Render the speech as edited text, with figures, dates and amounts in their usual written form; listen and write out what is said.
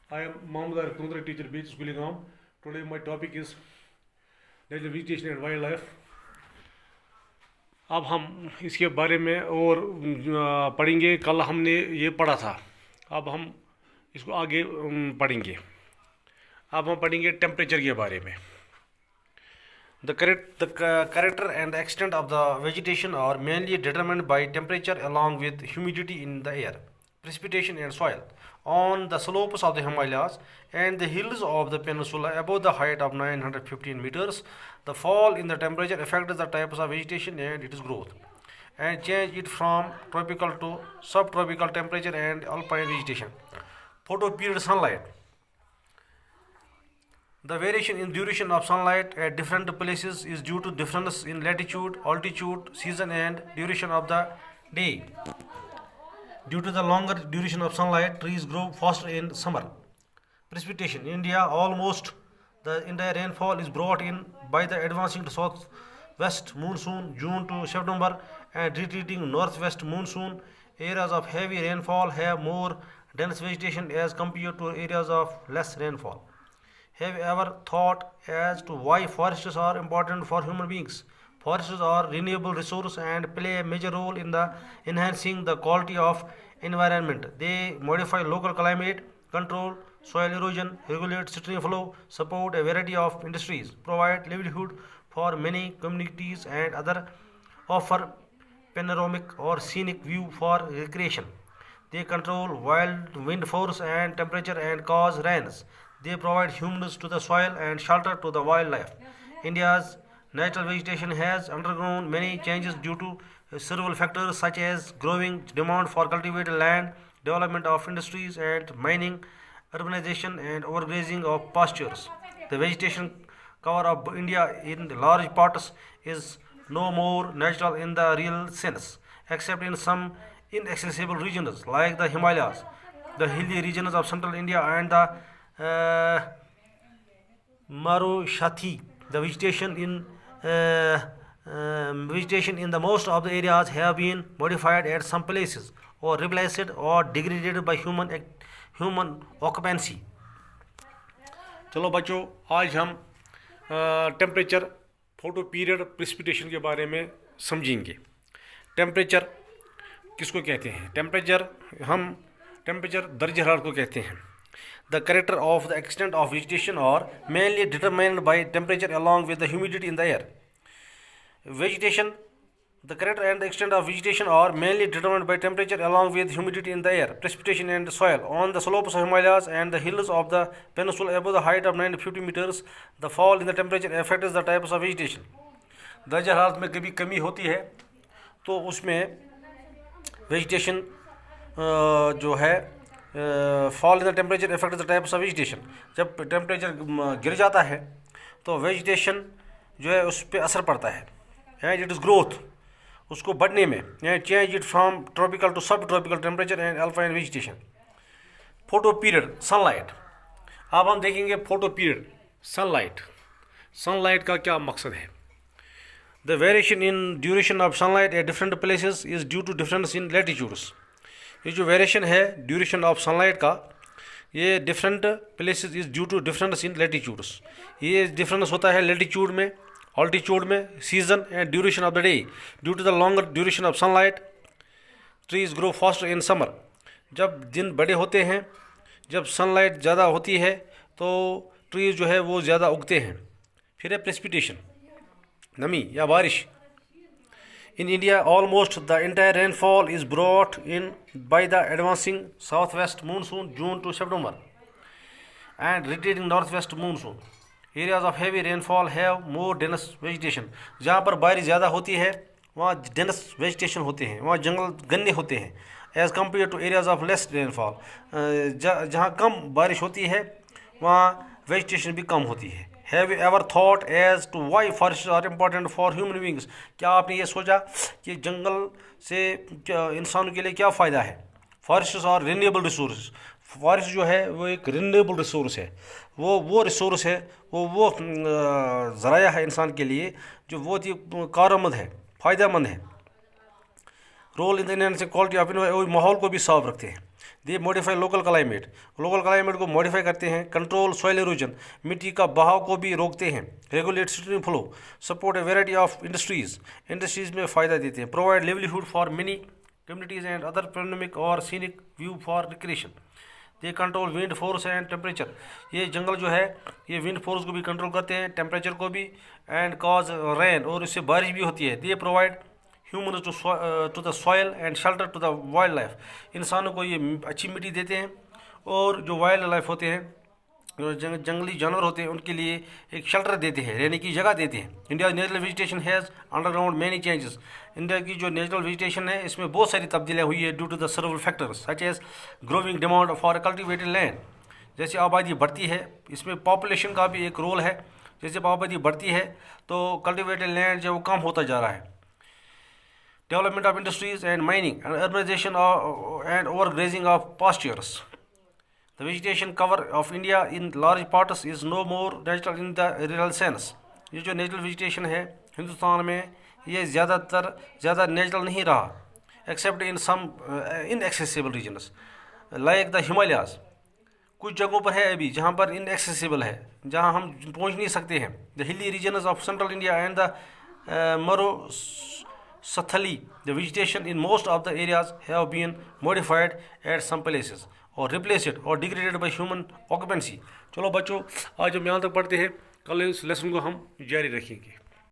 I am Mohammed Arif Kundra, teacher, Beach School Gam. Today my topic is natural vegetation and wildlife. अब हम इसके बारे में और पढ़ेंगे। कल हमने ये पढ़ा था, अब हम इसको आगे पढ़ेंगे। अब हम पढ़ेंगे टेम्परेचर के बारे में। The character and extent of the vegetation are mainly determined by temperature along with humidity in the air, precipitation and soil. On the slopes of the Himalayas and the hills of the peninsula above the height of 915 meters, the fall in the temperature affects the types of vegetation and its growth, and change it from tropical to subtropical temperature and alpine vegetation. Photoperiod sunlight. The variation in duration of sunlight at different places is due to difference in latitude, altitude, season and duration of the day. Due to the longer duration of sunlight, trees grow faster in summer. Precipitation. In India, almost the entire rainfall is brought in by the advancing southwest monsoon June to September and retreating northwest monsoon. Areas of heavy rainfall have more dense vegetation as compared to areas of less rainfall. Have you ever thought as to why forests are important for human beings? Forests are renewable resource and play a major role in the enhancing the quality of environment. They modify local climate, control soil erosion, regulate stream flow, support a variety of industries, provide livelihood for many communities and other offer panoramic or scenic view for recreation. They control wild wind force and temperature and cause rains. They provide humus to the soil and shelter to the wildlife. India's natural vegetation has undergone many changes due to several factors such as growing demand for cultivated land, development of industries and mining, urbanization and overgrazing of pastures. The vegetation cover of India in large parts is no more natural in the real sense, except in some inaccessible regions like the Himalayas, the hilly regions of central India and the Marushathi. The vegetation in the most of the areas have been modified at some places or replaced or degraded by human occupancy. चलो बच्चों, आज हम temperature, photo period, precipitation के बारे में समझेंगे। Temperature किसको कहते हैं? टेम्परेचर दर्ज हरारत को कहते हैं। The character of the extent of vegetation are mainly determined by temperature along with the humidity in the air. The character and the extent of vegetation are mainly determined by temperature along with humidity in the air, precipitation and soil. On the slopes of Himalayas and the hills of the peninsula above the height of 950 meters, the fall in the temperature affects the types of vegetation. दर्ज हरारत में कभी कमी होती है तो उसमें vegetation जो है fall in the temperature effect the types of vegetation. जब टेम्परेचर गिर जाता है तो वेजिटेशन जो है उस पर असर पड़ता है एंड इट इज़ ग्रोथ, उसको बढ़ने में, and change it from tropical to subtropical temperature and alpine vegetation. Photoperiod sunlight. अब हम देखेंगे फोटो पीरियड सनलाइट। सनलाइट का क्या मकसद है? The variation in duration of sunlight at different places is due to difference in latitudes. ये जो variation है ड्यूरेशन ऑफ सनलाइट का, ये different places is due to difference in latitudes. ये डिफरेंस होता है लेटीट्यूड में, ऑल्टीट्यूड में, season and duration of the day. Due to the longer duration of sunlight trees grow faster in summer. जब दिन बड़े होते हैं, जब सनलाइट ज़्यादा होती है तो ट्रीज जो है वो ज़्यादा उगते हैं। फिर है प्रेसिपिटेशन, नमी या बारिश। In India, almost the entire rainfall is brought in by the advancing southwest monsoon June to September and retreating northwest monsoon. Areas of heavy rainfall have more dense vegetation. जहाँ पर बारिश ज़्यादा होती है वहाँ dense vegetation होते हैं, वहाँ जंगल घने होते हैं as compared to areas of less rainfall. जहाँ कम बारिश होती है वहाँ vegetation भी कम होती है। Have you ever thought as to why forests are important for human beings? क्या आपने ये सोचा कि जंगल से इंसानों के लिए क्या फ़ायदा है? Forests are renewable resources. Forest जो है वो एक रिन्यूएबल रिसोर्स है, वो रिसोर्स है, वो ज़राया है इंसान के लिए जो बहुत ही कारआमद है, फ़ायदेमंद है। Role in the quality of माहौल को भी साफ रखते हैं। दे मॉडिफाई लोकल क्लाइमेट को मॉडिफाई करते हैं, कंट्रोल सॉइल इरोजन, मिट्टी का बहाव को भी रोकते हैं, regulate stream flow, support a variety of industries में फ़ायदा देते हैं, provide livelihood for many communities and other panoramic और सीनिक व्यू फॉर रिक्रिएशन। ये control wind force and temperature, ये जंगल जो है ये विंड फोर्स को भी कंट्रोल करते हैं, टेम्परेचर को भी, एंड कॉज रेन, और इससे बारिश भी होती है। They provide humus to the soil and shelter to the wildlife, इंसानों को ये अच्छी मिट्टी देते हैं, और जो वाइल्ड लाइफ होते हैं, जो जंगली जानवर होते हैं, उनके लिए एक शेल्टर देते हैं, रहने की जगह देते हैं। India natural vegetation has underground many changes, India की जो नेचुरल वेजिटेशन है इसमें बहुत सारी तब्दीलियाँ हुई है due to the several factors such as growing demand for cultivated land. जैसे आबादी बढ़ती है, इसमें पॉपुलेशन का भी एक रोल है, जैसे आबादी बढ़ती है तो कल्टिवेटेड लैंड जो वो कम होता जा रहा है। Development of industries and mining and urbanisation and overgrazing of pastures. The vegetation cover of India in large parts is no more natural in the real sense. ये जो नेचुरल वेजिटेशन है हिंदुस्तान में, ये ज़्यादा नेचुरल नहीं रहा, except in some inaccessible regions like the Himalayas. कुछ जगहों पर है अभी जहाँ पर इनएक्सेसिबल है, जहाँ हम पहुँच नहीं सकते हैं। The hilly regions of central India and the Marusthali, the vegetation in most of the areas have been modified at some places और रिप्लेसड और डिग्रेडेड बाय ह्यूमन ऑक्यूपेंसी। चलो बच्चों, आज हम यहाँ तक पढ़ते हैं, कल इस लेसन को हम जारी रखेंगे।